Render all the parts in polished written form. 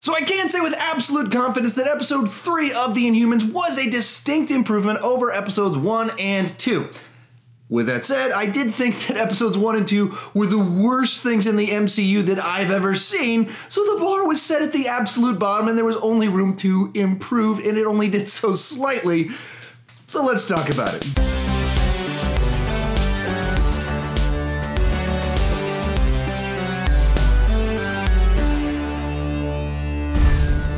So I can say with absolute confidence that episode 3 of The Inhumans was a distinct improvement over episodes 1 and 2. With that said, I did think that episodes 1 and 2 were the worst things in the MCU that I've ever seen, so the bar was set at the absolute bottom and there was only room to improve, and it only did so slightly. So let's talk about it.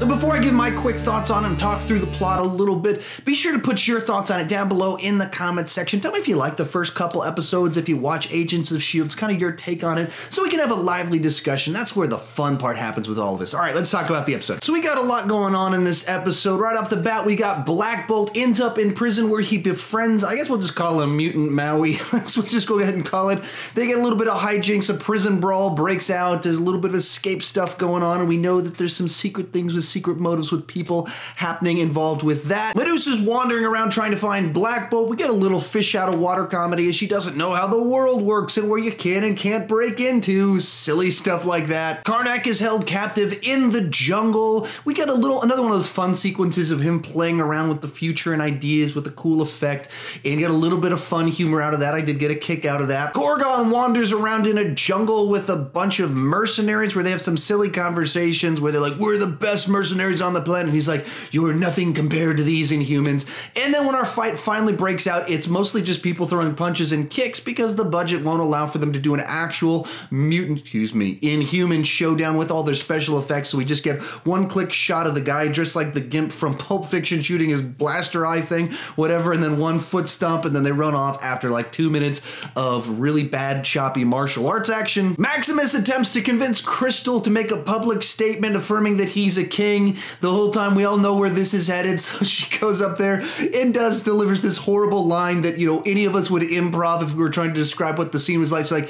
Before I give my quick thoughts on it and talk through the plot a little bit, be sure to put your thoughts on it down below in the comments section. Tell me if you like the first couple episodes, if you watch Agents of S.H.I.E.L.D., it's kind of your take on it, so we can have a lively discussion. That's where the fun part happens with all of this. All right, let's talk about the episode. So we got a lot going on in this episode. Right off the bat, we got Black Bolt ends up in prison where he befriends, I guess we'll just call him Mutant Maui. Let's just go ahead and call it. They get a little bit of hijinks, a prison brawl breaks out, there's a little bit of escape stuff going on, and we know that there's some secret things with secret motives with people happening involved with that. Medusa's wandering around trying to find Black Bolt. We get a little fish out of water comedy as she doesn't know how the world works and where you can and can't break into. Silly stuff like that. Karnak is held captive in the jungle. We get another one of those fun sequences of him playing around with the future and ideas with a cool effect, and get a little bit of fun humor out of that. I did get a kick out of that. Gorgon wanders around in a jungle with a bunch of mercenaries where they have some silly conversations where they're like, we're the best mercenaries on the planet. And he's like, you're nothing compared to these Inhumans. And then when our fight finally breaks out, it's mostly just people throwing punches and kicks because the budget won't allow for them to do an actual Inhuman showdown with all their special effects. So we just get one-click shot of the guy dressed like the Gimp from Pulp Fiction shooting his blaster eye thing, whatever, and then one foot stomp, and then they run off after like 2 minutes of really bad, choppy martial arts action. Maximus attempts to convince Crystal to make a public statement affirming that he's a king. The whole time we all know where this is headed, so she goes up there and delivers this horrible line that, you know, any of us would improv if we were trying to describe what the scene was like. She's like,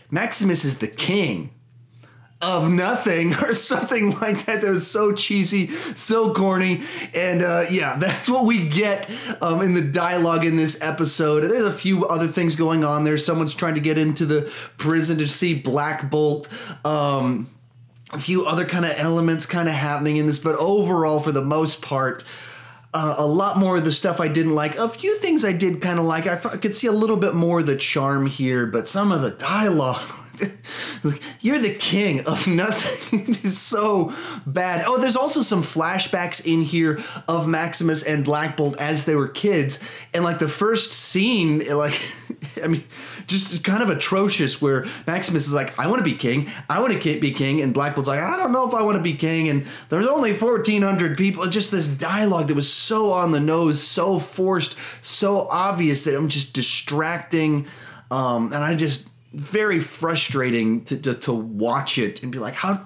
Maximus is the king of nothing, or something like that. That was so cheesy, so corny, and yeah, that's what we get in the dialogue in this episode. There's a few other things going on there. Someone's trying to get into the prison to see Black Bolt. A few other kind of elements kind of happening in this, but overall, for the most part, a lot more of the stuff I didn't like. A few things I did kind of like. I could see a little bit more of the charm here, but some of the dialogue, you're the king of nothing. It is so bad. Oh, there's also some flashbacks in here of Maximus and Black Bolt as they were kids. And like the first scene, like, I mean, just kind of atrocious, where Maximus is like, I want to be king. I want to be king. And Black Bolt's like, I don't know if I want to be king. And there's only 1,400 people. Just this dialogue that was so on the nose, so forced, so obvious that I'm just distracting. And I just, very frustrating to watch it and be like, how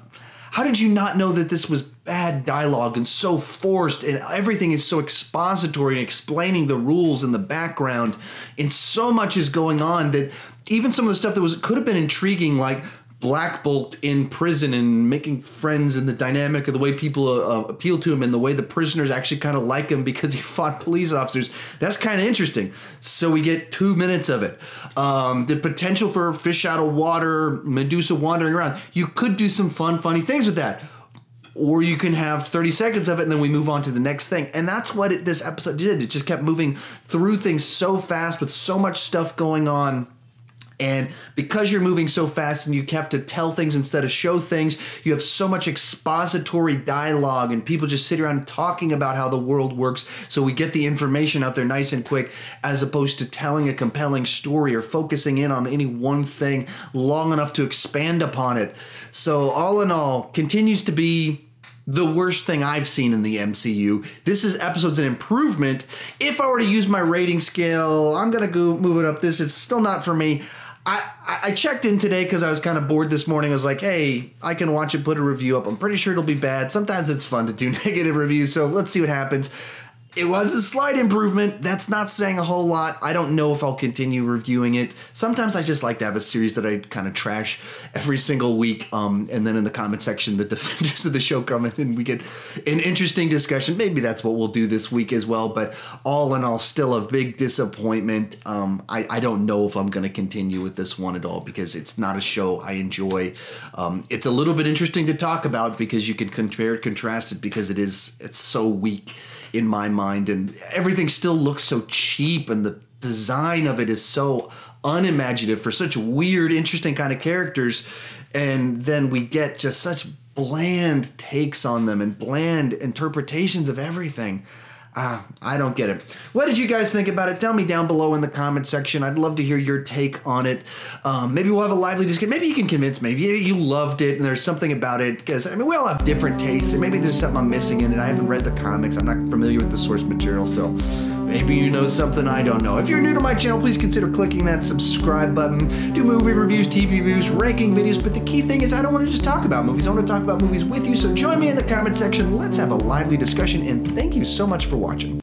did you not know that this was bad dialogue and so forced, and everything is so expository and explaining the rules in the background, and so much is going on that even some of the stuff that could have been intriguing, like Black Bolt in prison and making friends and the dynamic of the way people appeal to him and the way the prisoners actually kind of like him because he fought police officers. That's kind of interesting. So we get 2 minutes of it. The potential for fish out of water, Medusa wandering around. You could do some fun, funny things with that. Or you can have 30 seconds of it and then we move on to the next thing. And that's what this episode did. It just kept moving through things so fast with so much stuff going on. And because you're moving so fast and you have to tell things instead of show things, you have so much expository dialogue and people just sit around talking about how the world works. So we get the information out there nice and quick, as opposed to telling a compelling story or focusing in on any one thing long enough to expand upon it. So all in all, continues to be the worst thing I've seen in the MCU. This episode's an improvement. If I were to use my rating scale, I'm gonna go move it up. This is still not for me. I checked in today because I was kind of bored this morning. I was like, hey, I can watch it, put a review up. I'm pretty sure it'll be bad. Sometimes it's fun to do negative reviews, so let's see what happens. It was a slight improvement. That's not saying a whole lot. I don't know if I'll continue reviewing it. Sometimes I just like to have a series that I kind of trash every single week. And then in the comment section, the defenders of the show come in and we get an interesting discussion. Maybe that's what we'll do this week as well. But all in all, still a big disappointment. I don't know if I'm going to continue with this one at all because it's not a show I enjoy. It's a little bit interesting to talk about because you can compare and contrast it because it's so weak in my mind, and everything still looks so cheap, and the design of it is so unimaginative for such weird, interesting kind of characters, and then we get just such bland takes on them and bland interpretations of everything. I don't get it. What did you guys think about it? Tell me down below in the comment section. I'd love to hear your take on it. Maybe we'll have a lively discussion. Maybe you can convince me. Maybe you loved it and there's something about it. Because, I mean, we all have different tastes. And maybe there's something I'm missing in it. I haven't read the comics. I'm not familiar with the source material. So maybe you know something I don't know. If you're new to my channel, please consider clicking that subscribe button. Do movie reviews, TV reviews, ranking videos. But the key thing is I don't want to just talk about movies. I want to talk about movies with you. So join me in the comment section. Let's have a lively discussion. And thank you so much for watching.